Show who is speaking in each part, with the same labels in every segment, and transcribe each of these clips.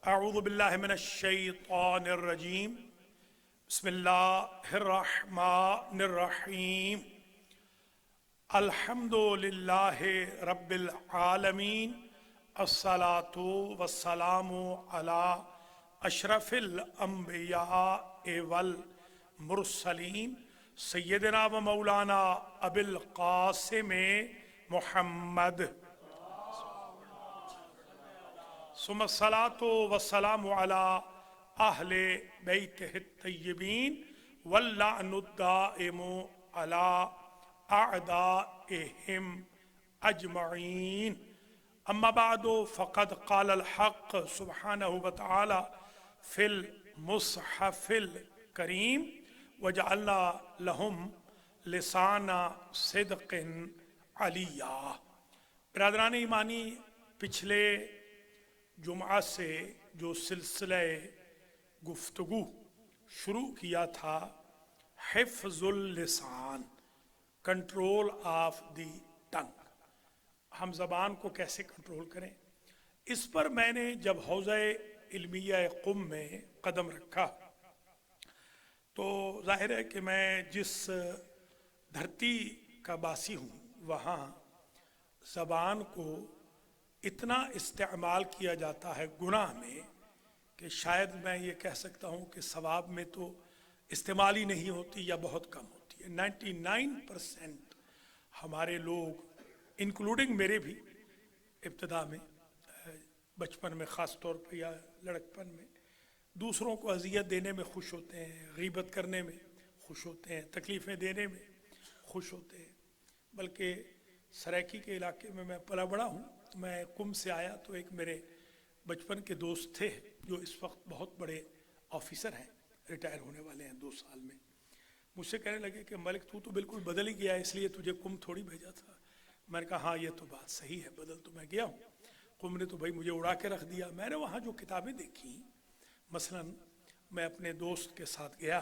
Speaker 1: اعوذ باللہ من الشیطان الرجیم بسم اللہ الرحمن الرحیم الحمد للہ رب العالمین الصلاۃ والسلام علی اشرف الانبیاء والمرسلین سیدنا و مولانا ابی القاسم محمد ثم الصلاۃ والسلام علی اہل بیتہ الطیبین واللعن الدائم علی اعدائہم اجمعین اما بعد فقد قال الحق سبحانہ وتعالی فی المصحف الکریم وجعلنا لہم لسان صدق علیہ۔ برادران ایمانی، پچھلے جمعہ سے جو سلسلہ گفتگو شروع کیا تھا حفظ اللسان، کنٹرول آف دی ٹنگ، ہم زبان کو کیسے کنٹرول کریں، اس پر میں نے جب حوزہ علمیہ قم میں قدم رکھا تو ظاہر ہے کہ میں جس دھرتی کا باسی ہوں وہاں زبان کو اتنا استعمال کیا جاتا ہے گناہ میں کہ شاید میں یہ کہہ سکتا ہوں کہ ثواب میں تو استعمال ہی نہیں ہوتی یا بہت کم ہوتی ہے۔ 99% ہمارے لوگ انکلوڈنگ میرے بھی ابتدا میں بچپن میں خاص طور پہ یا لڑکپن میں دوسروں کو اذیت دینے میں خوش ہوتے ہیں، غیبت کرنے میں خوش ہوتے ہیں، تکلیفیں دینے میں خوش ہوتے ہیں۔ بلکہ سرائکی کے علاقے میں میں پلا بڑا ہوں، میں قم سے آیا تو ایک میرے بچپن کے دوست تھے جو اس وقت بہت بڑے آفیسر ہیں، ریٹائر ہونے والے ہیں 2 سال میں، مجھ سے کہنے لگے کہ ملک تو بالکل بدل ہی گیا ہے، اس لیے تجھے قم تھوڑی بھیجا تھا۔ میں نے کہا ہاں یہ تو بات صحیح ہے، بدل تو میں گیا ہوں، قم نے تو بھائی مجھے اڑا کے رکھ دیا۔ میں نے وہاں جو کتابیں دیکھی، مثلا میں اپنے دوست کے ساتھ گیا،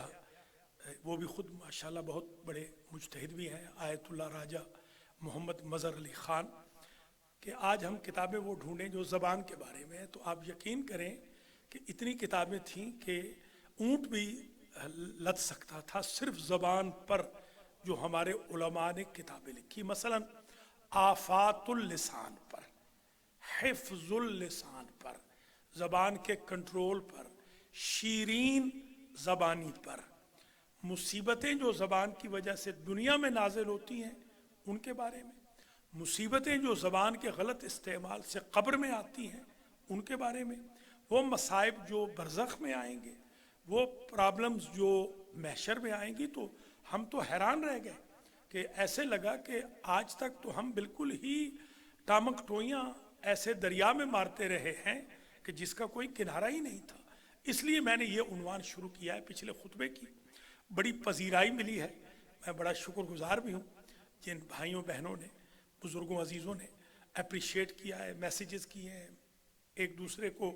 Speaker 1: وہ بھی خود ماشاءاللہ بہت بڑے مجتہد بھی ہیں، آیت اللہ راجہ محمد مظہر علی خان، کہ آج ہم کتابیں وہ ڈھونڈیں جو زبان کے بارے میں ہیں، تو آپ یقین کریں کہ اتنی کتابیں تھیں کہ اونٹ بھی لد سکتا تھا صرف زبان پر جو ہمارے علماء نے کتابیں لکھی، مثلا آفات اللسان پر، حفظ اللسان پر، زبان کے کنٹرول پر، شیرین زبانی پر، مصیبتیں جو زبان کی وجہ سے دنیا میں نازل ہوتی ہیں ان کے بارے میں، مصیبتیں جو زبان کے غلط استعمال سے قبر میں آتی ہیں ان کے بارے میں، وہ مصائب جو برزخ میں آئیں گے، وہ پرابلمز جو محشر میں آئیں گی، تو ہم تو حیران رہ گئے کہ ایسے لگا کہ آج تک تو ہم بالکل ہی ٹامک ٹوئیاں ایسے دریا میں مارتے رہے ہیں کہ جس کا کوئی کنارہ ہی نہیں تھا۔ اس لیے میں نے یہ عنوان شروع کیا ہے پچھلے خطبے کی، بڑی پذیرائی ملی ہے، میں بڑا شکر گزار بھی ہوں جن بھائیوں بہنوں نے، بزرگوں عزیزوں نے اپریشیٹ کیا ہے، میسیجز کیے ہیں، ایک دوسرے کو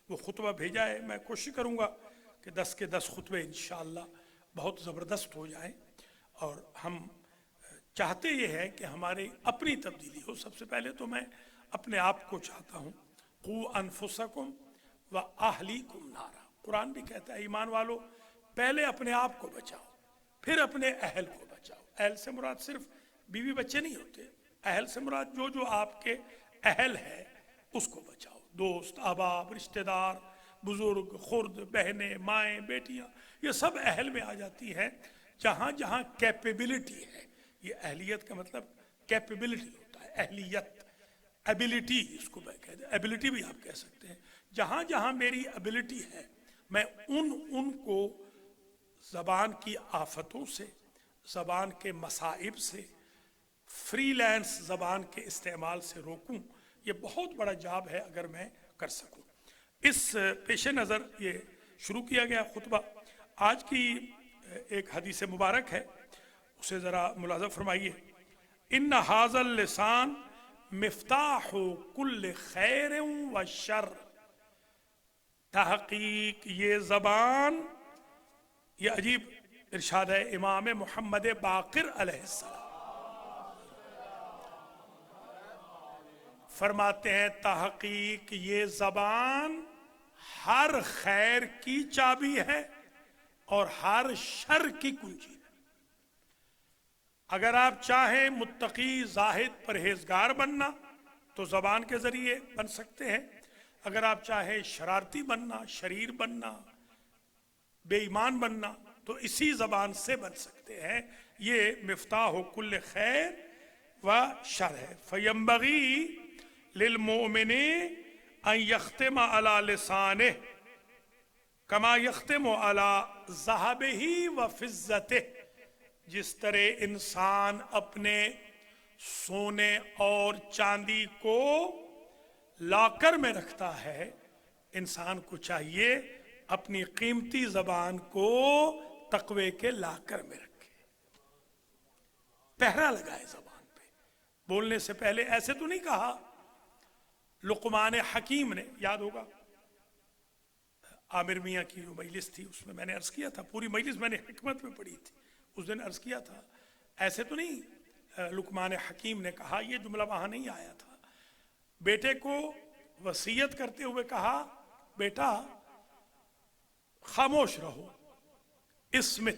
Speaker 1: وہ خطبہ بھیجا ہے۔ میں کوشش کروں گا کہ 10 کے 10 خطبے انشاءاللہ بہت زبردست ہو جائیں، اور ہم چاہتے یہ ہے کہ ہماری اپنی تبدیلی ہو۔ سب سے پہلے تو میں اپنے آپ کو چاہتا ہوں، قو انفسکم و اہلیکم نارا، قرآن بھی کہتا ہے ایمان والو پہلے اپنے آپ کو بچاؤ پھر اپنے اہل کو بچاؤ۔ اہل سے مراد صرف بیوی بچے نہیں ہوتے، اہل سے مراد جو آپ کے اہل ہے اس کو بچاؤ، دوست، احباب، رشتہ دار، بزرگ، خرد، بہنیں، مائیں، بیٹیاں، یہ سب اہل میں آ جاتی ہیں۔ جہاں جہاں کیپیبلٹی ہے، یہ اہلیت کا مطلب کیپیبلٹی ہوتا ہے، اہلیت، ایبلٹی، اس کو میں کہتے ہیں، ایبلٹی بھی آپ کہہ سکتے ہیں۔ جہاں جہاں میری ایبلٹی ہے میں ان کو زبان کی آفتوں سے، زبان کے مصائب سے، فری لینس زبان کے استعمال سے روکوں۔ یہ بہت بڑا جاب ہے اگر میں کر سکوں۔ اس پیش نظر یہ شروع کیا گیا خطبہ۔ آج کی ایک حدیث مبارک ہے، اسے ذرا ملاحظہ فرمائیے۔ ان ھذا اللسان مفتاح کل خیر و شر، تحقیق یہ زبان، یہ عجیب ارشاد ہے امام محمد باقر علیہ السلام، فرماتے ہیں تحقیق یہ زبان ہر خیر کی چابی ہے اور ہر شر کی کنجی ہے۔ اگر آپ چاہیں متقی زاہد پرہیزگار بننا تو زبان کے ذریعے بن سکتے ہیں، اگر آپ چاہیں شرارتی بننا، شریر بننا، بے ایمان بننا تو اسی زبان سے بن سکتے ہیں۔ یہ مفتاح کل خیر و شر ہے۔ فینبغی للمؤمن ان یختم علی لسانہ کما یختم علی ذہبہ و فضتہ، جس طرح انسان اپنے سونے اور چاندی کو لاکر میں رکھتا ہے، انسان کو چاہیے اپنی قیمتی زبان کو تقوی کے لاکر میں رکھے، پہرا لگائے زبان پہ۔ بولنے سے پہلے ایسے تو نہیں کہا۔ لقمان حکیم نے، یاد ہوگا عامر میاں کی جو مجلس تھی اس میں نے عرض کیا تھا، پوری مجلس میں نے حکمت میں پڑھی تھی، اس دن عرض کیا تھا ایسے تو نہیں لقمان حکیم نے کہا، یہ جملہ وہاں نہیں آیا تھا۔ بیٹے کو وصیت کرتے ہوئے کہا بیٹا خاموش رہو، اسمت،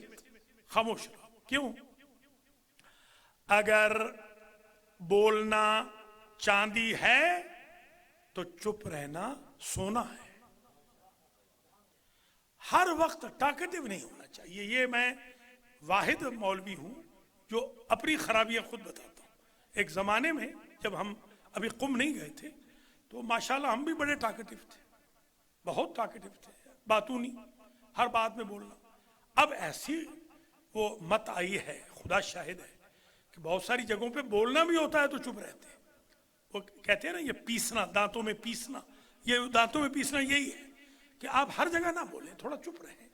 Speaker 1: خاموش رہو۔ کیوں؟ اگر بولنا چاندی ہے تو چپ رہنا سونا ہے۔ ہر وقت ٹاکٹیو نہیں ہونا چاہیے۔ یہ میں واحد مولوی ہوں جو اپنی خرابیاں خود بتاتا ہوں۔ ایک زمانے میں جب ہم ابھی قم نہیں گئے تھے تو ماشاءاللہ ہم بھی بڑے ٹاکٹیو تھے، بہت ٹاکٹیو تھے، باتونی، ہر بات میں بولنا۔ اب ایسی وہ مت آئی ہے، خدا شاہد ہے کہ بہت ساری جگہوں پہ بولنا بھی ہوتا ہے تو چپ رہتے ہیں۔ وہ کہتے ہیں نا یہ پیسنا، دانتوں میں پیسنا، یہ دانتوں میں پیسنا یہی ہے کہ آپ ہر جگہ نہ بولیں، تھوڑا چپ رہیں۔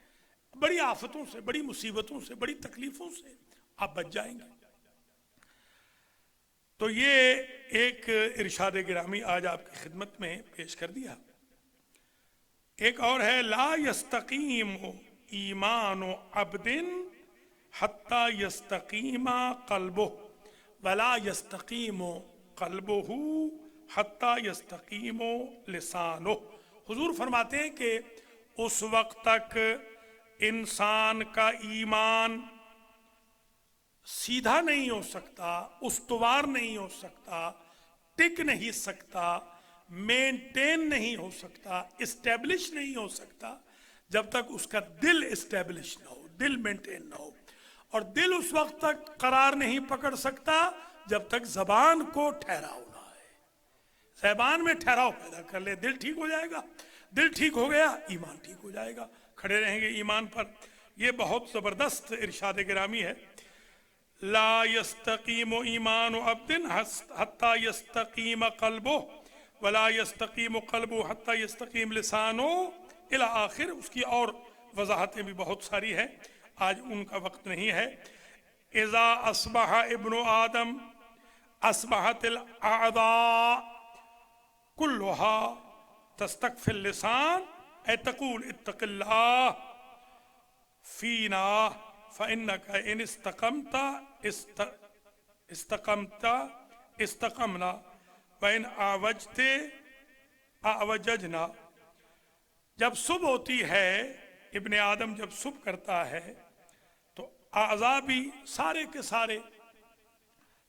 Speaker 1: بڑی آفتوں سے، بڑی مصیبتوں سے، بڑی تکلیفوں سے آپ بچ جائیں گے۔ تو یہ ایک ارشاد گرامی آج آپ کی خدمت میں پیش کر دیا۔ ایک اور ہے، لا یستقیم ایمان عبد حتی یستقیم قلبہ ولا یستقیم قلبہ حتی یستقیم لسانہ۔ حضور فرماتے ہیں کہ اس وقت تک انسان کا ایمان سیدھا نہیں ہو سکتا، استوار نہیں ہو سکتا، ٹک نہیں سکتا، مینٹین نہیں ہو سکتا، اسٹیبلش نہیں ہو سکتا جب تک اس کا دل اسٹیبلش نہ ہو، دل مینٹین نہ ہو۔ اور دل اس وقت تک قرار نہیں پکڑ سکتا جب تک زبان کو ٹھہراؤ نہ ہے۔ زبان میں ٹھہراؤ پیدا کر لے، دل ٹھیک ہو جائے گا۔ دل ٹھیک ہو گیا، ایمان ٹھیک ہو جائے گا، کھڑے رہیں گے ایمان پر۔ یہ بہت زبردست ارشاد گرامی ہے۔ لا یستقیم ایمان عبد حتی یستقیم قلبہ ولا یستقیم قلبہ حتی یستقیم لسانہ الی آخر۔ اس کی اور وضاحتیں بھی بہت ساری ہیں، آج ان کا وقت نہیں ہے۔ اذا اصبح ابن آدم اصبحت الاعضاء كلها تستكفي اللسان اے تقول اتق اللہ فینا فإنك ان استقمت استقمنا وإن اعوجت اعوججنا۔ جب صبح ہوتی ہے، ابن آدم جب صبح کرتا ہے تو اعضاء بھی سارے کے سارے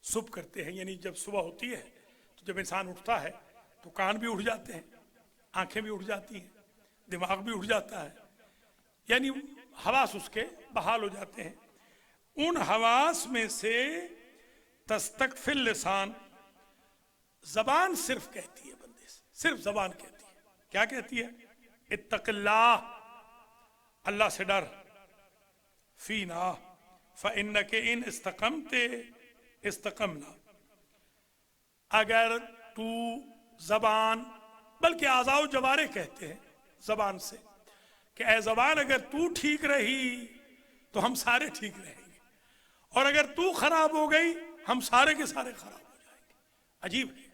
Speaker 1: صبح کرتے ہیں، یعنی جب صبح ہوتی ہے تو جب انسان اٹھتا ہے تو کان بھی اٹھ جاتے ہیں، آنکھیں بھی اٹھ جاتی ہیں، دماغ بھی اٹھ جاتا ہے، یعنی حواس اس کے بحال ہو جاتے ہیں۔ ان حواس میں سے تستکفی اللسان، زبان صرف کہتی ہے بندے سے، صرف زبان کہتی ہے، کیا کہتی ہے؟ اتق اللہ، اللہ سے ڈر، فینا فإنک ان استقمت استقمنا۔ اگر تو زبان، بلکہ اعضاء و جوارح کہتے ہیں زبان سے کہ اے زبان اگر تو ٹھیک رہی تو ہم سارے ٹھیک رہیں گے، اور اگر تو خراب ہو گئی ہم سارے کے سارے خراب ہو جائیں گے۔ عجیب ہے،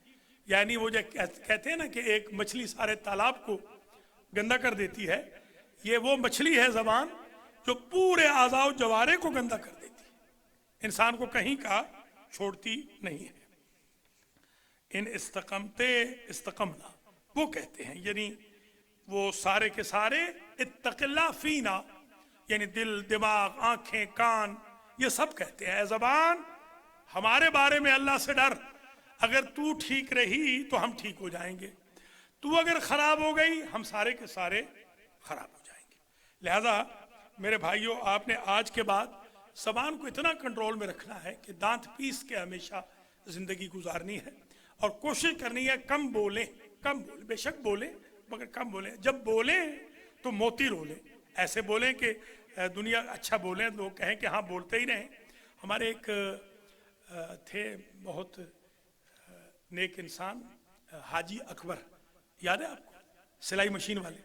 Speaker 1: یعنی وہ جو کہتے ہیں نا کہ ایک مچھلی سارے تالاب کو گندا کر دیتی ہے، یہ وہ مچھلی ہے زبان جو پورے اعضاء و جوارح کو گندا کر دیتی ہے، انسان کو کہیں کا چھوڑتی نہیں ہے۔ ان استقمتے استقمنا، وہ کہتے ہیں یعنی وہ سارے کے سارے اتق اللہ فینا، یعنی دل، دماغ، آنکھیں، کان، یہ سب کہتے ہیں اے زبان ہمارے بارے میں اللہ سے ڈر، اگر تو ٹھیک رہی تو ہم ٹھیک ہو جائیں گے، تو اگر خراب ہو گئی ہم سارے کے سارے خراب ہو جائیں گے۔ لہذا میرے بھائیوں، آپ نے آج کے بعد زبان کو اتنا کنٹرول میں رکھنا ہے کہ دانت پیس کے ہمیشہ زندگی گزارنی ہے، اور کوشش کرنی ہے کم بولیں، کم بولیں، بے شک بولیں مگر کم بولیں، جب بولیں تو موتی رولیں، ایسے بولیں کہ دنیا اچھا بولیں، لوگ کہیں کہ ہاں بولتے ہی رہیں۔ ہمارے ایک تھے بہت نیک انسان، حاجی اکبر، یاد ہے آپ کو؟ سلائی مشین والے،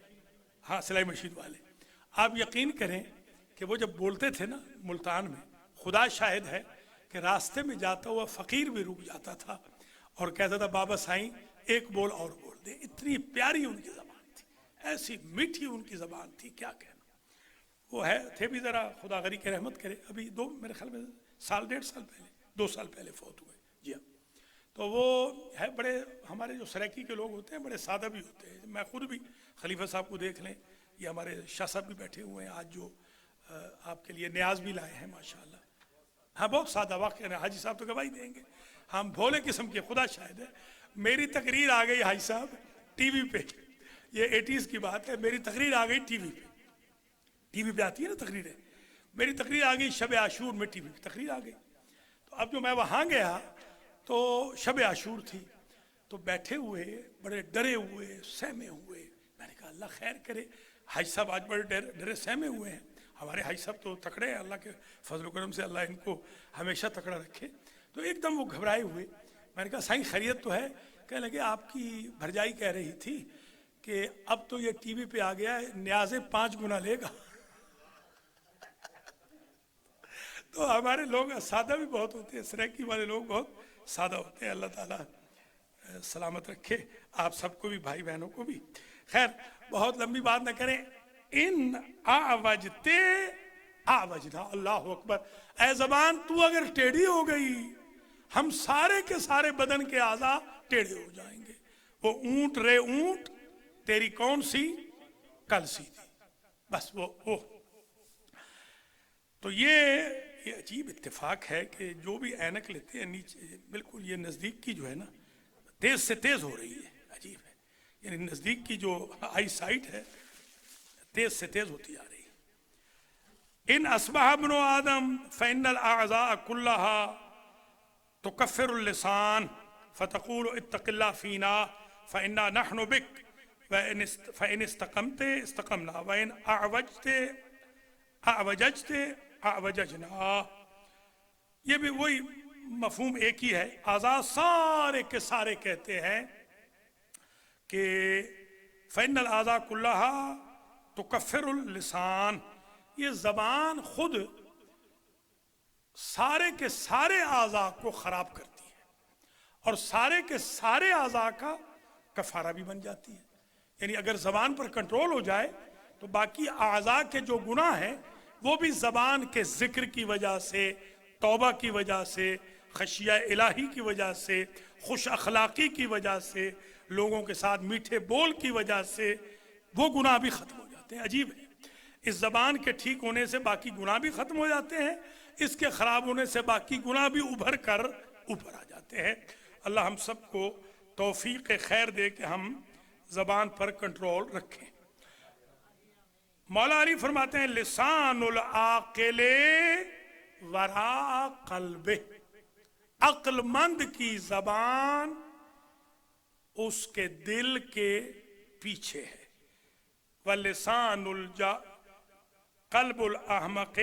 Speaker 1: ہاں سلائی مشین والے۔ آپ یقین کریں کہ وہ جب بولتے تھے نا ملتان میں، خدا شاہد ہے کہ راستے میں جاتا ہوا فقیر بھی رک جاتا تھا اور کہتا تھا بابا سائیں ایک بول اور بول دیں، اتنی پیاری ان کی زبان تھی، ایسی میٹھی ان کی زبان تھی، کیا کہنا۔ وہ ہے تھے بھی ذرا، خدا غری کے رحمت کرے، ابھی میرے خیال میں سال 1.5 سال پہلے، 2 سال پہلے فوت ہوئے، جی ہاں۔ تو وہ ہے بڑے، ہمارے جو سریکی کے لوگ ہوتے ہیں بڑے سادہ بھی ہوتے ہیں، میں خود بھی خلیفہ صاحب کو دیکھ لیں، یہ ہمارے شاہ صاحب بھی بیٹھے ہوئے ہیں آج جو آپ کے لیے نیاز بھی لائے ہیں ماشاءاللہ، ہاں بہت سادہ واقعہ ہے، حاجی صاحب تو گواہی دیں گے، ہم بھولے قسم کے، خدا شاہد ہے۔ میری تقریر آ گئی حاجی صاحب ٹی وی پہ، یہ 80s کی بات ہے، میری تقریر آ گئی ٹی وی پہ، ٹی وی پہ آتی ہے نا تقریریں، میری تقریر آ گئی شب عاشور میں، ٹی وی پہ تقریر آ گئی۔ تو اب جو میں وہاں گیا تو شب عاشور تھی، تو بیٹھے ہوئے بڑے ڈرے ہوئے، سہمے ہوئے، میں نے کہا اللہ خیر کرے، حاج صاحب آج بڑے ڈرے سہمے ہوئے ہیں، ہمارے حاج صاحب تو تکڑے ہیں، اللہ کے فضل و کرم سے اللہ ان کو ہمیشہ تکڑا رکھے۔ تو ایک دم وہ گھبرائے ہوئے، میں نے کہا سائیں خیریت تو ہے؟ کہنے لگے آپ کی بھرجائی کہہ رہی تھی کہ اب تو یہ ٹی وی پہ آ گیا ہے، نیازیں 5 گنا لے گا۔ تو ہمارے لوگ سادہ بھی بہت ہوتے ہیں، سریکی والے لوگ بہت سادہ ہوتے ہیں، اللہ تعالیٰ سلامت رکھے آپ سب کو بھی، بھائی بہنوں کو بھی۔ خیر بہت لمبی بات نہ کریں، ان اعوجتے اعوجنا، اللہ اکبر، اے زبان تو اگر ٹیڑھی ہو گئی ہم سارے کے سارے بدن کے اعضاء ٹیڑھے ہو جائیں گے۔ وہ اونٹ رے اونٹ تیری کون سی کل سی تھی، بس وہ تو یہ عجیب اتفاق ہے کہ جو بھی اینک لیتے ہیں نیچے بالکل یہ نزدیک کی جو ہے نا تیز سے تیز ہو رہی ہے، عجیب ہے، یعنی نزدیک کی جو آئی سائٹ ہے تیز سے تیز ہوتی جا رہی ہے۔ ان اصبح ابن آدم فإن الاعضاء كلها تكفر اللسان فتقول اتق الله فينا فإنا نحن بك فإن استقمت استقمنا وإن اعوججت اعوججنا۔ یہ بھی وہی مفہوم ایک ہی ہے، اعضاء سارے کے سارے کہتے ہیں کہ فإن الاعضاء كلها تكفر اللسان، یہ زبان خود سارے کے سارے اعضاء کو خراب کرتی ہے اور سارے کے سارے اعضاء کا کفارہ بھی بن جاتی ہے، یعنی اگر زبان پر کنٹرول ہو جائے تو باقی اعضاء کے جو گناہ ہیں وہ بھی زبان کے ذکر کی وجہ سے، توبہ کی وجہ سے، خشیہ الہی کی وجہ سے، خوش اخلاقی کی وجہ سے، لوگوں کے ساتھ میٹھے بول کی وجہ سے وہ گناہ بھی ختم ہو جاتے ہیں۔ عجیب ہے، اس زبان کے ٹھیک ہونے سے باقی گناہ بھی ختم ہو جاتے ہیں، اس کے خراب ہونے سے باقی گناہ بھی ابھر کر اوپر آ جاتے ہیں۔ اللہ ہم سب کو توفیق خیر دے کہ ہم زبان پر کنٹرول رکھیں۔ مولا علی فرماتے ہیں لسان العاقل وراء قلبہ، عقل مند کی زبان اس کے دل کے پیچھے ہے، وَلِسَانُ قَلْبُ الْأَحْمَقِ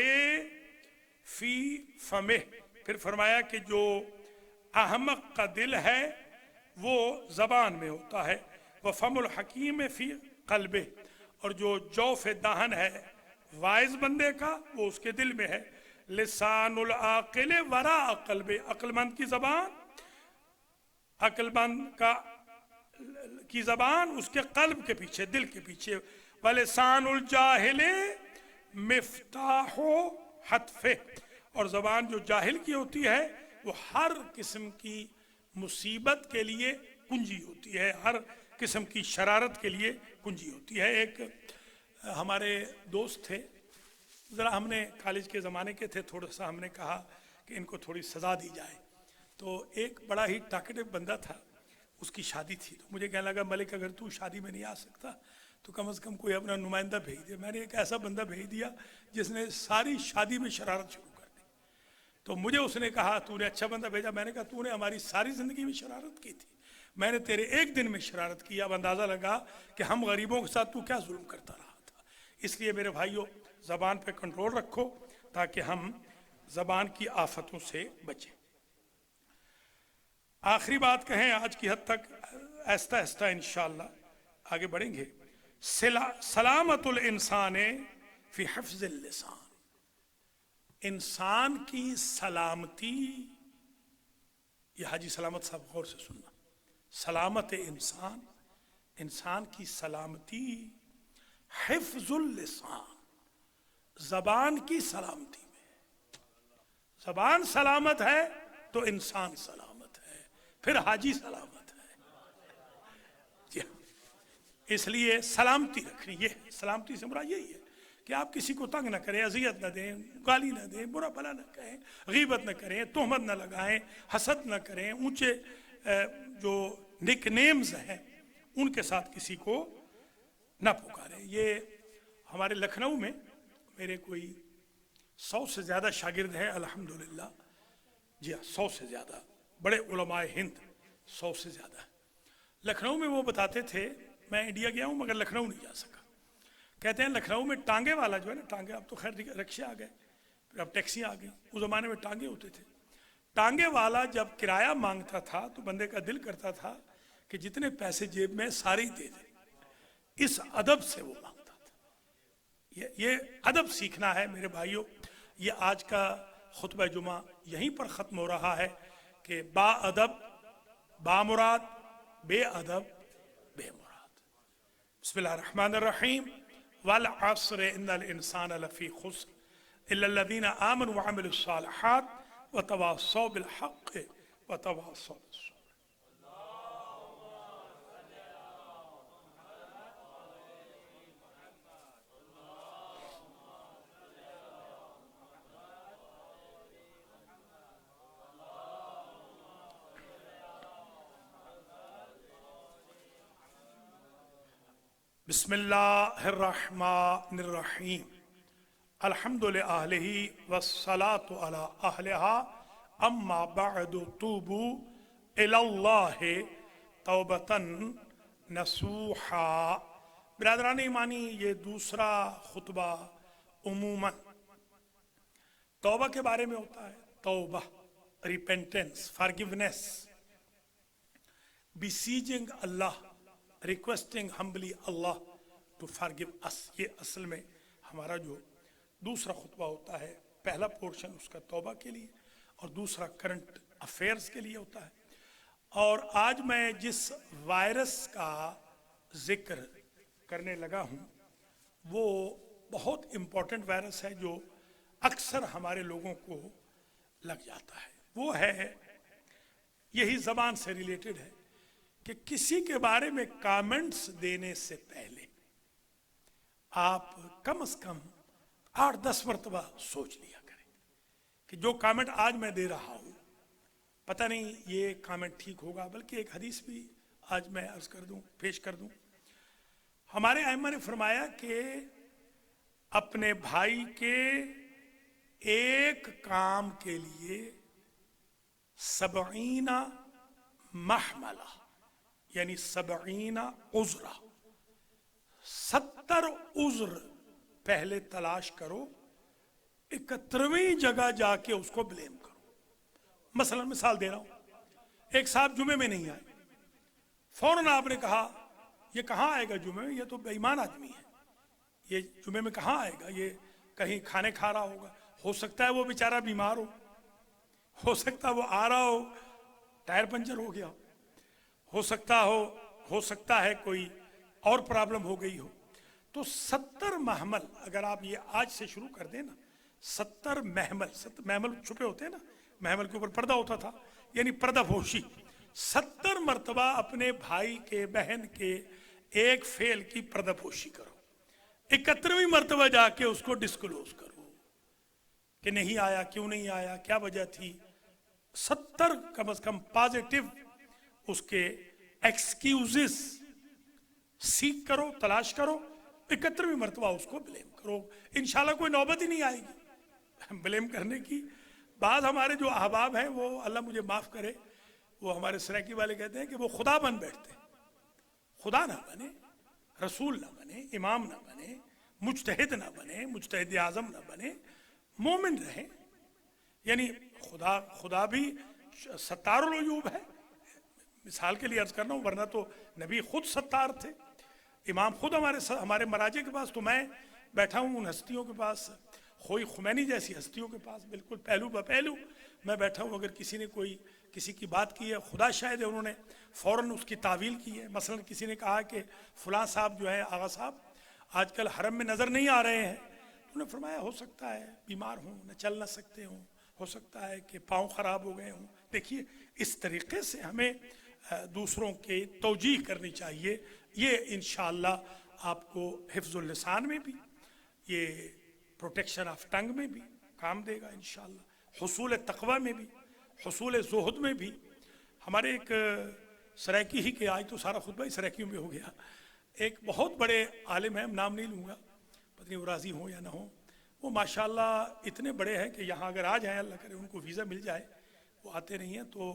Speaker 1: فی فمہ، پھر فرمایا کہ جو احمق کا دل ہے وہ زبان میں ہوتا ہے، وَفَمُ الْحَكِيمِ فی قلبہ، اور جو جوف دہن ہے وائز بندے کا وہ اس کے دل میں ہے۔ لسان العاقل وراء قلبہ، عقل مند کی زبان، عقل مند کی زبان اس کے قلب کے پیچھے، دل کے پیچھے، وَلِسَانُ الْجَاهِلِ مِفْتَاحُ حَتْفِهِ، اور زبان جو جاہل کی ہوتی ہے وہ ہر قسم کی مصیبت کے لیے کنجی ہوتی ہے، ہر قسم کی شرارت کے لیے کنجی ہوتی ہے۔ ایک ہمارے دوست تھے، ذرا ہم نے کالج کے زمانے کے تھے، تھوڑا سا ہم نے کہا کہ ان کو تھوڑی سزا دی جائے، تو ایک بڑا ہی ٹاکٹیو بندہ تھا، اس کی شادی تھی، تو مجھے کہنے لگا ملک اگر تو شادی میں نہیں آ سکتا تو کم از کم کوئی اپنا نمائندہ بھیج دے۔ میں نے ایک ایسا بندہ بھیج دیا جس نے ساری شادی میں شرارت شروع کر دی۔ تو مجھے اس نے کہا تو نے اچھا بندہ بھیجا۔ میں نے کہا تو نے ہماری ساری زندگی میں شرارت کی تھی، میں نے تیرے ایک دن میں شرارت کی، اب اندازہ لگا کہ ہم غریبوں کے ساتھ تو کیا ظلم کرتا رہا تھا۔ اس لیے میرے بھائیوں، زبان پہ کنٹرول رکھو تاکہ ہم زبان کی آفتوں سے بچیں۔ آخری بات کہیں آج کی حد تک، آہستہ آہستہ انشاءاللہ آگے بڑھیں گے۔ سلامت الانسان فی حفظ اللسان، انسان کی سلامتی، یہ حاجی سلامت صاحب غور سے سننا، سلامت انسان، انسان کی سلامتی، حفظ اللسان، زبان کی سلامتی میں۔ زبان سلامت ہے تو انسان سلامت ہے، پھر حاجی سلامت ہے۔ جی ہاں، اس لیے سلامتی رکھنی، یہ سلامتی سے مراد یہی ہے کہ آپ کسی کو تنگ نہ کریں، اذیت نہ دیں، گالی نہ دیں، برا بھلا نہ کہیں، غیبت نہ کریں، تہمت نہ لگائیں، حسد نہ کریں، اونچے جو نک نیمز ہیں ان کے ساتھ کسی کو نہ پکاریں۔ یہ ہمارے لکھنؤ میں میرے کوئی 100 سے زیادہ شاگرد ہیں الحمدللہ، جی ہاں 100 سے زیادہ، بڑے علماء ہند 100 سے زیادہ۔ لکھنؤ میں وہ بتاتے تھے، میں انڈیا گیا ہوں مگر لکھنؤ نہیں جا سکا، کہتے ہیں لکھنؤ میں ٹانگے والا جو ہے نا، ٹانگے اب تو خیر رکشے آ گئے، پھر اب ٹیکسی آ گئی، اس زمانے میں ٹانگے ہوتے تھے۔ ٹانگے والا جب کرایہ مانگتا تھا تو بندے کا دل کرتا تھا کہ جتنے پیسے جیب میں سارے ہی دے دے، اس ادب سے وہ مانگتا تھا۔ یہ ادب سیکھنا ہے میرے بھائیوں۔ یہ آج کا خطبہ جمعہ یہیں پر ختم ہو رہا ہے کہ با ادب با مراد، بے ادب بے مراد۔ بسم اللہ الرحمن الرحیم۔ والعصر ان الانسان لفی خسر الا الذین آمنوا وعملوا الصالحات وتواصوا بالحق وتواصوا بالصبر۔ بسم اللہ الرحمن الرحیم۔ الحمد للہ والصلاة علی اہلہا اما بعد توبوا الی اللہ توبۃ نصوحا۔ برادران ایمانی، یہ دوسرا خطبہ عموماً توبہ کے بارے میں ہوتا ہے۔ توبہ، repentance, forgiveness, beseeching Allah, requesting humbly Allah to forgive us۔ یہ اصل میں ہمارا جو دوسرا خطبہ ہوتا ہے، پہلا پورشن اس کا توبہ کے لیے اور دوسرا کرنٹ افیئرز کے لیے ہوتا ہے۔ اور آج میں جس وائرس کا ذکر کرنے لگا ہوں وہ بہت امپورٹنٹ وائرس ہے جو اکثر ہمارے لوگوں کو لگ جاتا ہے۔ وہ ہے، یہی زبان سے ریلیٹڈ ہے کہ کسی کے بارے میں کامنٹس دینے سے پہلے آپ کم از کم 8-10 مرتبہ سوچ لیا کریں کہ جو کامنٹ آج میں دے رہا ہوں پتہ نہیں یہ کامنٹ ٹھیک ہوگا۔ بلکہ ایک حدیث بھی آج میں عرض کر دوں، پیش کر دوں۔ ہمارے ائمہ نے فرمایا کہ اپنے بھائی کے ایک کام کے لیے 70 محملہ، یعنی 70 عذرہ، 70 عذر پہلے تلاش کرو، 71ویں جگہ جا کے اس کو بلیم کرو۔ مثلا مثال دے رہا ہوں، ایک صاحب جمعے میں نہیں آئے، فوراً آپ نے کہا یہ کہاں آئے گا جمعے میں، یہ تو بے ایمان آدمی ہے، یہ جمعے میں کہاں آئے گا، یہ کہیں کھانے کھا رہا ہوگا، ہو سکتا ہے وہ بیچارہ بیمار ہو سکتا ہے وہ آ رہا ہو ٹائر پنچر ہو گیا ہو سکتا ہے کوئی اور پرابلم ہو گئی ہو۔ تو 70 محمل اگر آپ یہ آج سے شروع کر دیں نا، 70 محمل چھپے ہوتے ہیں نا، محمل کے اوپر پردہ ہوتا تھا، یعنی پردہ پوشی، 70 مرتبہ اپنے بھائی کے بہن کے ایک فعل کی پردہ پوشی کرو، 71ویں مرتبہ جا کے اس کو ڈسکلوز کرو کہ نہیں آیا، کیوں نہیں آیا، کیا وجہ تھی. 70 کم از کم پازیٹیو اس کے ایکسکیوزز سیکھ کرو، تلاش کرو، 71ویں مرتبہ اس کو بلیم کرو. انشاءاللہ کوئی نوبت ہی نہیں آئے گی بلیم کرنے کی. بعض ہمارے جو احباب ہیں وہ اللہ مجھے معاف کرے، وہ ہمارے سرائکی والے کہتے ہیں کہ وہ خدا بن بیٹھتے ہیں. خدا نہ بنے، رسول نہ بنے، امام نہ بنے، مجتہد نہ بنے، مجتہد اعظم نہ بنے، مومن رہیں. یعنی خدا بھی ستار العیوب ہے. مثال کے لیے عرض کرنا ہوں، ورنہ تو نبی خود ستار تھے، امام خود ہمارے مراجع کے پاس. تو میں بیٹھا ہوں ان ہستیوں کے پاس، خوئی خمینی جیسی ہستیوں کے پاس، بالکل پہلو بہ پہلو میں بیٹھا ہوں. اگر کسی نے کسی کی بات کی ہے، خدا شاہد ہے، انہوں نے فوراً اس کی تعویل کی ہے. مثلا کسی نے کہا کہ فلاں صاحب جو ہے آغا صاحب آج کل حرم میں نظر نہیں آ رہے ہیں. انہوں نے فرمایا ہو سکتا ہے بیمار ہوں، نہ چل نہ سکتے ہوں، ہو سکتا ہے کہ پاؤں خراب ہو گئے ہوں. دیکھیے اس طریقے سے ہمیں دوسروں کے توجیہ کرنی چاہیے. یہ انشاءاللہ آپ کو حفظ اللسان میں بھی، یہ پروٹیکشن آف ٹنگ میں بھی کام دے گا انشاءاللہ، حصول تقوی میں بھی، حصول زہد میں بھی. ہمارے ایک سرائکی ہی کے، آج تو سارا خطبہ ہی سرائکیوں میں ہو گیا، ایک بہت بڑے عالم ہیں، نام نہیں لوں گا، پتہ نہیں وہ راضی ہوں یا نہ ہوں. وہ ماشاءاللہ اتنے بڑے ہیں کہ یہاں اگر آ جائیں، اللہ کرے ان کو ویزا مل جائے، وہ آتے نہیں ہیں، تو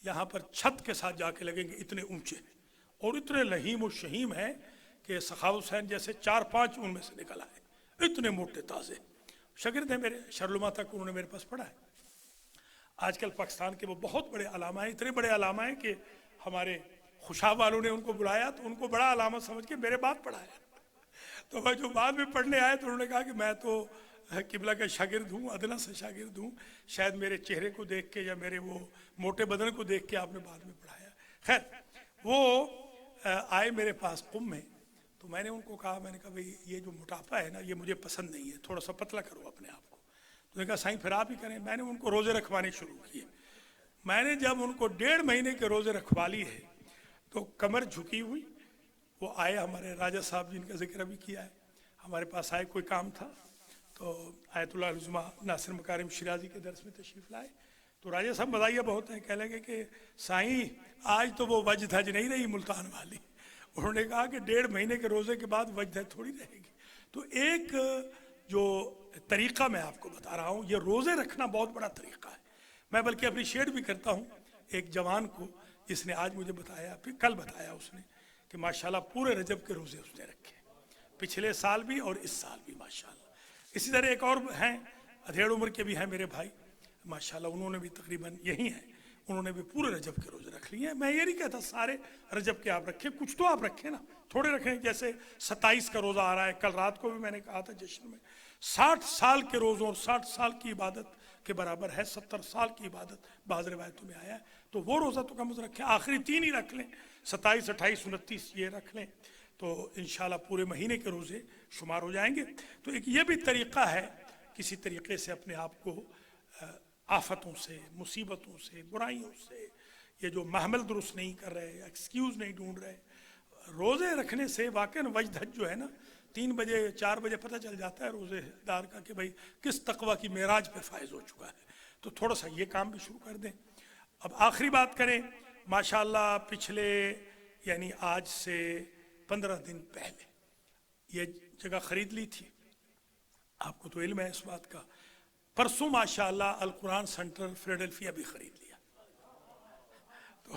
Speaker 1: یہاں پر چھت کے ساتھ جا کے لگیں گے، اتنے اونچے اور اتنے لہیم و شہیم ہیں کہ سخاوت حسین جیسے 4-5 ان میں سے نکل آئے، اتنے موٹے تازے. شاگرد ہیں میرے، شرلما تک انہوں نے میرے پاس پڑھا ہے. آج کل پاکستان کے وہ بہت بڑے علامہ ہیں، اتنے بڑے علامہ ہیں کہ ہمارے خوشاب والوں نے ان کو بلایا تو ان کو بڑا علامہ سمجھ کے میرے بعد پڑھایا. تو وہ جو بعد میں پڑھنے آئے تو انہوں نے کہا کہ میں تو قبلہ کا شاگرد ہوں، ادنا سے شاگرد ہوں، شاید میرے چہرے کو دیکھ کے یا میرے وہ موٹے بدن کو دیکھ کے آپ نے بعد میں پڑھایا. خیر وہ آئے میرے پاس قم میں، تو میں نے ان کو کہا، میں نے کہا بھئی یہ جو موٹاپا ہے نا یہ مجھے پسند نہیں ہے، تھوڑا سا پتلا کرو اپنے آپ کو. تو نے کہا سائیں پھر آپ ہی کریں. میں نے ان کو روزے رکھوانے شروع کیے. میں نے جب ان کو 1.5 مہینے کے روزے رکھوا لی ہے تو کمر جھکی ہوئی. وہ آئے ہمارے راجہ صاحب جن کا ذکر ابھی کیا ہے، ہمارے پاس آئے، کوئی کام تھا تو آیت اللہ العظمہ ناصر مکارم شیرازی کے درس میں تشریف لائے. تو راجہ صاحب مزاحیہ بہت ہیں، کہہ لگے کہ سائیں آج تو وہ وجہ دھج نہیں رہی ملتان والی. انہوں نے کہا کہ 1.5 مہینے کے روزے کے بعد وجہ دھج تھوڑی رہے گی. تو ایک جو طریقہ میں آپ کو بتا رہا ہوں، یہ روزے رکھنا بہت بڑا طریقہ ہے. میں بلکہ اپریشیٹ بھی کرتا ہوں ایک جوان کو جس نے آج مجھے بتایا، پھر کل بتایا اس نے، کہ ماشاءاللہ پورے رجب کے روزے اس نے رکھے، پچھلے سال بھی اور اس سال بھی ماشاءاللہ. اسی طرح ایک اور ہیں، ادھیڑ عمر کے بھی ہیں میرے بھائی ماشاءاللہ، انہوں نے بھی تقریباً یہی ہیں، انہوں نے بھی پورے رجب کے روزے رکھ لیے ہیں. میں یہ نہیں کہتا سارے رجب کے آپ رکھیں، کچھ تو آپ رکھیں نا، تھوڑے رکھیں. جیسے 27 کا روزہ آ رہا ہے، کل رات کو بھی میں نے کہا تھا جشن میں، 60 سال کے روزوں اور 60 سال کی عبادت کے برابر ہے. 70 سال کی عبادت بعض روایتوں میں آیا ہے. تو وہ روزہ تو کم از رکھیں، آخری 3 ہی رکھ لیں، 27 28 29 یہ رکھ لیں تو انشاءاللہ پورے مہینے کے روزے شمار ہو جائیں گے. تو ایک یہ بھی طریقہ ہے کسی طریقے سے اپنے آپ کو آفتوں سے، مصیبتوں سے، برائیوں سے، یہ جو محمل درست نہیں کر رہے، ایکسکیوز نہیں ڈھونڈ رہے، روزے رکھنے سے واقعاً وجہ دھج جو ہے نا 3 بجے 4 بجے پتہ چل جاتا ہے روزے دار کا کہ بھئی کس تقوی کی معراج پہ فائز ہو چکا ہے. تو تھوڑا سا یہ کام بھی شروع کر دیں. اب آخری بات کریں، ماشاءاللہ پچھلے یعنی آج سے 15 دن پہلے یہ جگہ خرید لی تھی، آپ کو تو علم ہے اس بات کا. پرسوں ماشاءاللہ القرآن سنٹر فیلاڈلفیا بھی خرید لیا. تو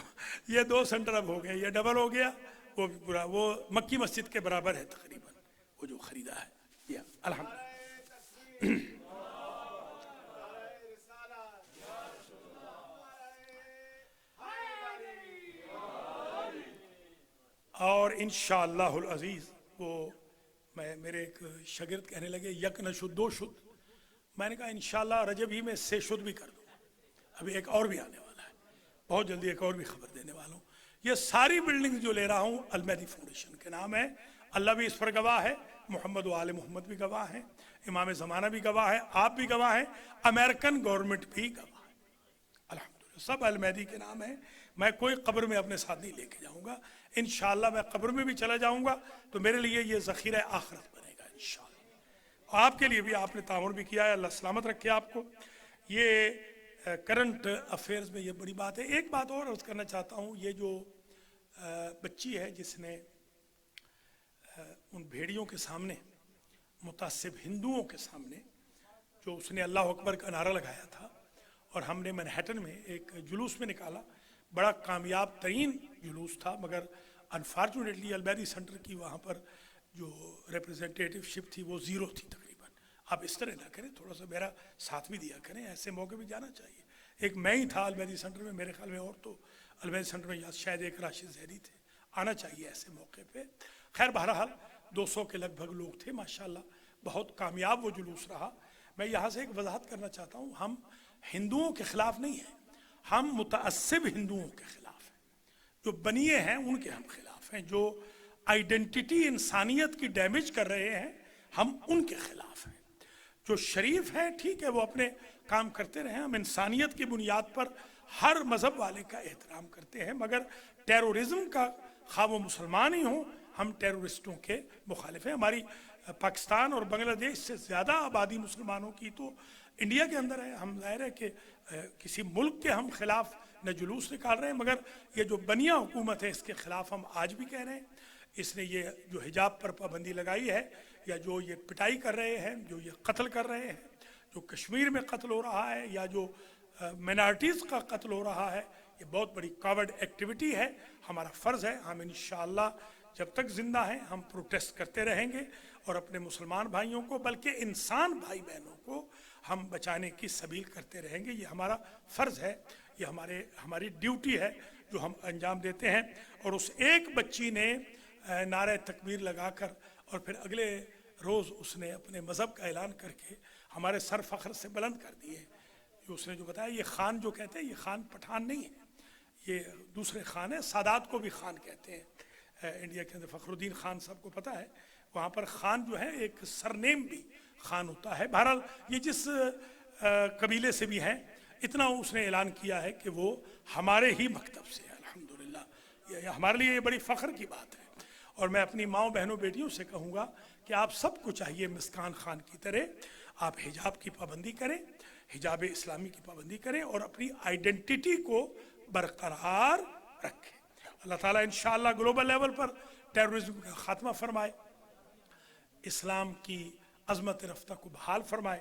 Speaker 1: یہ 2 سنٹر اب ہو گئے، یہ ڈبل ہو گیا. وہ بھی پورا وہ مکی مسجد کے برابر ہے تقریباً وہ جو خریدا ہے. یہ الحمدللہ. اور انشاءاللہ العزیز وہ میرے ایک شاگرد کہنے لگے یک نشد 2 شد. میں نے کہا انشاءاللہ رجب ہی میں 6 شد بھی کر دوں. ابھی ایک اور بھی آنے والا ہے، بہت جلدی ایک اور بھی خبر دینے والا ہوں. یہ ساری بلڈنگ جو لے رہا ہوں المہدی فاؤنڈیشن کے نام ہے. اللہ بھی اس پر گواہ ہے، محمد و آل محمد بھی گواہ ہیں، امام زمانہ بھی گواہ ہے، آپ بھی گواہ ہیں، امریکن گورنمنٹ بھی گواہ ہے. الحمدللہ سب المہدی کے نام ہے. میں کوئی قبر میں اپنے ساتھ نہیں لے کے جاؤں گا. انشاءاللہ میں قبر میں بھی چلا جاؤں گا تو میرے لیے یہ ذخیرہ آخرت بنے گا انشاءاللہ. اور آپ کے لیے بھی آپ نے تعاون بھی کیا ہے, اللہ سلامت رکھے آپ کو. یہ کرنٹ افیئرز میں یہ بڑی بات ہے. ایک بات اور عرض کرنا چاہتا ہوں, یہ جو بچی ہے جس نے ان بھیڑیوں کے سامنے, متعصب ہندوؤں کے سامنے, جو اس نے اللہ اکبر کا نعرہ لگایا تھا اور ہم نے منہیٹن میں ایک جلوس میں نکالا, بڑا کامیاب ترین جلوس تھا, مگر انفارچونیٹلی البیدی سینٹر کی وہاں پر جو ریپرزنٹیٹیو شپ تھی وہ زیرو تھی تقریباً. آپ اس طرح نہ کریں, تھوڑا سا میرا ساتھ بھی دیا کریں, ایسے موقع بھی جانا چاہیے. ایک میں ہی تھا البیدی سینٹر میں میرے خیال میں, اور تو البیدی سینٹر میں شاید ایک راشد زیدی تھے. آنا چاہیے ایسے موقع پہ. خیر بہرحال 200 کے لگ بھگ لوگ تھے ماشاءاللہ, بہت کامیاب وہ جلوس رہا. میں یہاں سے ایک وضاحت کرنا چاہتا ہوں, ہم ہندوؤں کے خلاف نہیں ہیں, ہم متعصب ہندوؤں کے خلاف ہیں. جو بنیے ہیں ان کے ہم خلاف ہیں, جو آئیڈینٹی انسانیت کی ڈیمیج کر رہے ہیں ہم ان کے خلاف ہیں. جو شریف ہیں ٹھیک ہے وہ اپنے کام کرتے رہیں, ہم انسانیت کی بنیاد پر ہر مذہب والے کا احترام کرتے ہیں, مگر ٹیرورزم کا, خواہ وہ مسلمان ہی ہوں, ہم ٹیرورسٹوں کے مخالف ہیں. ہماری پاکستان اور بنگلہ دیش سے زیادہ آبادی مسلمانوں کی تو انڈیا کے اندر ہے. ہم ظاہر ہے کہ کسی ملک کے ہم خلاف نہ جلوس نکال رہے ہیں, مگر یہ جو بنیا حکومت ہے اس کے خلاف ہم آج بھی کہہ رہے ہیں. اس نے یہ جو حجاب پر پابندی لگائی ہے, یا جو یہ پٹائی کر رہے ہیں, جو یہ قتل کر رہے ہیں, جو کشمیر میں قتل ہو رہا ہے, یا جو مینارٹیز کا قتل ہو رہا ہے, یہ بہت بڑی کاورڈ ایکٹیویٹی ہے. ہمارا فرض ہے, ہم انشاءاللہ جب تک زندہ ہیں ہم پروٹیسٹ کرتے رہیں گے, اور اپنے مسلمان بھائیوں کو بلکہ انسان بھائی بہنوں کو ہم بچانے کی سبیل کرتے رہیں گے. یہ ہمارا فرض ہے, یہ ہماری ڈیوٹی ہے جو ہم انجام دیتے ہیں. اور اس ایک بچی نے نعرہ تکبیر لگا کر اور پھر اگلے روز اس نے اپنے مذہب کا اعلان کر کے ہمارے سر فخر سے بلند کر دیے. جو اس نے جو بتایا, یہ خان جو کہتے ہیں یہ خان پٹھان نہیں ہے, یہ دوسرے خان ہیں. سادات کو بھی خان کہتے ہیں انڈیا کے اندر, فخر الدین خان صاحب کو پتہ ہے, وہاں پر خان جو ہے ایک سرنیم بھی خان ہوتا ہے. بہرحال یہ جس قبیلے سے بھی ہیں, اتنا اس نے اعلان کیا ہے کہ وہ ہمارے ہی مکتب سے ہے. الحمدللہ یہ ہمارے لیے یہ بڑی فخر کی بات ہے. اور میں اپنی ماؤں بہنوں بیٹیوں سے کہوں گا کہ آپ سب کو چاہیے مسکان خان کی طرح آپ حجاب کی پابندی کریں, حجاب اسلامی کی پابندی کریں, اور اپنی آئیڈینٹی کو برقرار رکھیں. اللہ تعالیٰ انشاءاللہ گلوبل لیول پر ٹیرورزم کا خاتمہ فرمائے, اسلام کی عظمت رفتہ کو بحال فرمائے,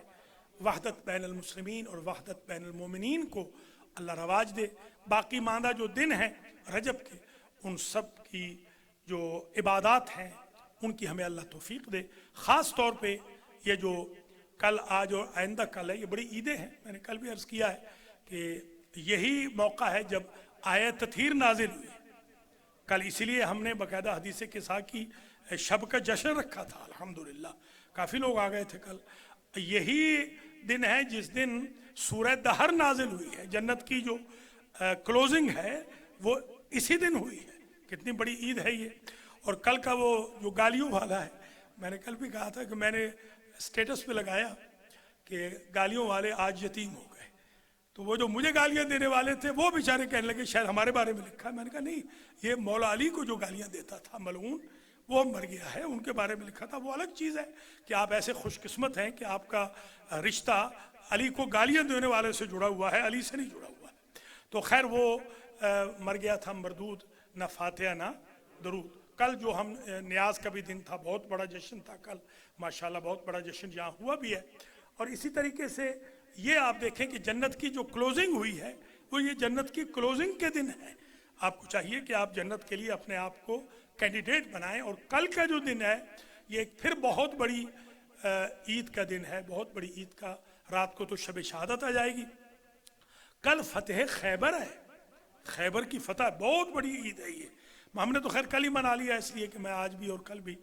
Speaker 1: وحدت بین المسلمین اور وحدت بین المومنین کو اللہ رواج دے. باقی ماندہ جو دن ہیں رجب کے, ان سب کی جو عبادات ہیں ان کی ہمیں اللہ توفیق دے. خاص طور پہ یہ جو کل, آج اور آئندہ کل ہے, یہ بڑی عیدیں ہیں. میں نے کل بھی عرض کیا ہے کہ یہی موقع ہے جب آیت تطہیر نازل ہوئی کل, اسی لیے ہم نے باقاعدہ حدیث قصا کی شب کا جشن رکھا تھا. الحمدللہ کافی لوگ آ گئے تھے کل. یہی دن ہے جس دن سورہ دہر نازل ہوئی ہے. جنت کی جو کلوزنگ ہے وہ اسی دن ہوئی ہے. کتنی بڑی عید ہے یہ. اور کل کا وہ جو گالیوں والا ہے, میں نے کل بھی کہا تھا کہ میں نے اسٹیٹس پہ لگایا کہ گالیوں والے آج یتیم ہو گئے, تو وہ جو مجھے گالیاں دینے والے تھے وہ بیچارے کہنے لگے شاید ہمارے بارے میں لکھا ہے. میں نے کہا نہیں, یہ مولا علی کو جو گالیاں دیتا تھا ملعون, وہ مر گیا ہے, ان کے بارے میں لکھا تھا. وہ الگ چیز ہے کہ آپ ایسے خوش قسمت ہیں کہ آپ کا رشتہ علی کو گالیاں دینے والے سے جڑا ہوا ہے, علی سے نہیں جڑا ہوا ہے. تو خیر وہ مر گیا تھا مردود, نہ فاتحہ نہ درود. کل جو ہم نیاز کا بھی دن تھا, بہت بڑا جشن تھا کل ماشاءاللہ, بہت بڑا جشن یہاں ہوا بھی ہے. اور اسی طریقے سے یہ آپ دیکھیں کہ جنت کی جو کلوزنگ ہوئی ہے وہ یہ جنت کی کلوزنگ کے دن ہے. آپ کو چاہیے کہ آپ جنت کے لیے اپنے آپ کو کینڈیڈیٹ بنائیں. اور کل کا جو دن ہے یہ پھر بہت بڑی عید کا دن ہے, بہت بڑی عید کا. رات کو تو شب شہادت آ جائے گی. کل فتح خیبر ہے, خیبر کی فتح بہت بڑی عید ہے. یہ ہم نے تو خیر کل ہی منا لیا, اس لیے کہ میں آج بھی اور کل بھی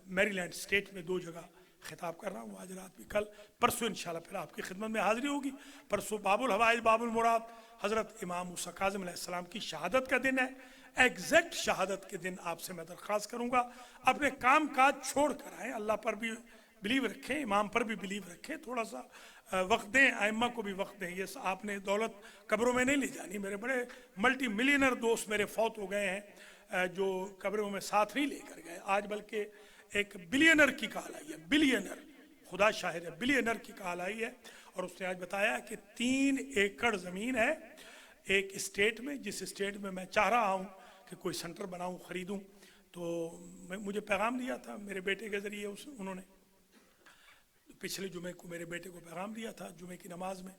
Speaker 1: میری لینڈ اسٹیٹ میں 2 جگہ خطاب کر رہا ہوں, آج رات بھی. کل پرسوں انشاءاللہ پھر آپ کی خدمت میں حاضری ہوگی. پرسوں باب الحوائج باب المراد حضرت امام موسیٰ کاظم علیہ السلام کی شہادت کا دن ہے. ایگزیکٹ شہادت کے دن آپ سے میں درخواست کروں گا اپنے کام کاج چھوڑ کر آئیں, اللہ پر بھی بلیو رکھیں, امام پر بھی بلیو رکھیں, تھوڑا سا وقت دیں، ائمہ کو بھی وقت دیں. یہ آپ نے دولت قبروں میں نہیں لے جانی. میرے بڑے ملٹی ملینر دوست میرے فوت ہو گئے ہیں جو قبروں میں ساتھ نہیں لے کر گئے آج، بلکہ ایک بلینر کی کال آئی ہے، بلینر، خدا شاہد ہے، بلینر کی کال آئی ہے. اور اس نے آج بتایا کہ 3 ایکڑ زمین ہے ایک اسٹیٹ میں، جس اسٹیٹ میں میں چاہ رہا ہوں کہ کوئی سنٹر بناؤں، خریدوں. تو مجھے پیغام دیا تھا میرے بیٹے کے ذریعے، انہوں نے پچھلے جمعے کو میرے بیٹے کو پیغام دیا تھا جمعے کی نماز میں.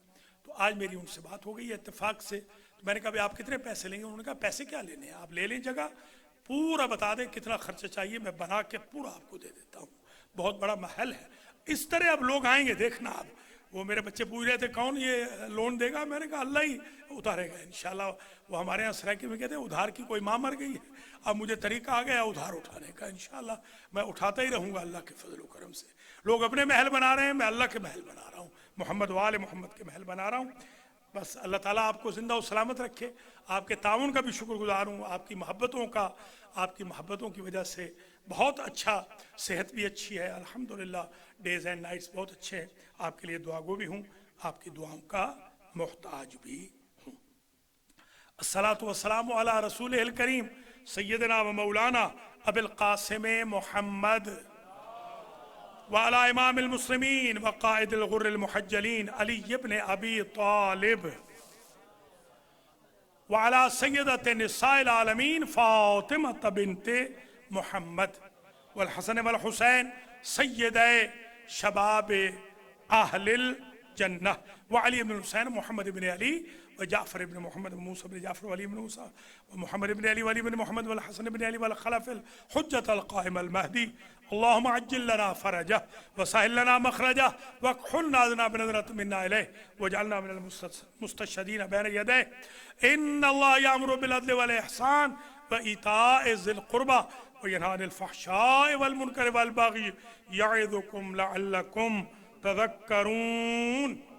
Speaker 1: تو آج میری ان سے بات ہو گئی ہے اتفاق سے. تو میں نے کہا بھی آپ کتنے پیسے لیں گے؟ انہوں نے کہا پیسے کیا لینے ہیں، آپ لے لیں جگہ، پورا بتا دیں کتنا خرچہ چاہیے، میں بنا کے پورا آپ کو دے دیتا ہوں. بہت بڑا محل ہے. اس طرح اب لوگ آئیں گے، دیکھنا آپ. وہ میرے بچے پوچھ رہے تھے کون یہ لون دے گا، میں نے کہا اللہ ہی اتارے گا انشاءاللہ. وہ ہمارے یہاں سرائکی میں کہتے ہیں ادھار کی کوئی ماں مر گئی ہے. اب مجھے طریقہ آ گیا ادھار اٹھانے کا، انشاءاللہ میں اٹھاتا ہی رہوں گا اللہ کے فضل و کرم سے. لوگ اپنے محل بنا رہے ہیں، میں اللہ کے محل بنا رہا ہوں، محمد وآل محمد کے محل بنا رہا ہوں. بس اللہ تعالیٰ آپ کو زندہ و سلامت رکھے. آپ کے تعاون کا بھی شکر گزار ہوں، آپ کی محبتوں کا. آپ کی محبتوں کی وجہ سے بہت اچھا، صحت بھی اچھی ہے الحمدللہ، ڈیز اینڈ نائٹس بہت اچھے ہیں. آپ کے لیے دعا گو بھی ہوں، آپ کی دعاؤں کا محتاج بھی ہوں. الصلاۃ والسلام علی رسول الکریم سیدنا و مولانا ابی القاسم محمد وعلى امام المسلمین وقائد الغر المحجلین علی ابن ابی طالب وعلى سیدۃ نساء العالمین فاطمہ بنت محمد والحسن والحسین سیدہ شباب اہل الجنہ وعلی بن الحسین محمد بن علی وجعفر بن محمد وموسى بن جعفر وعلي بن موسى ومحمد بن علي وعلي بن محمد والحسن بن علي والخلف الحجة القائم المهدي. اللهم عجل لنا فرجه وسهل لنا مخرجه واكحلنا ذنا بنظرة منا إليه واجعلنا من المستشهدين بين يديه. إن الله يأمر بالعدل والإحسان وإيتاء ذي القربى وينهى عن الفحشاء والمنكر والبغي يعظكم لعلكم تذكرون.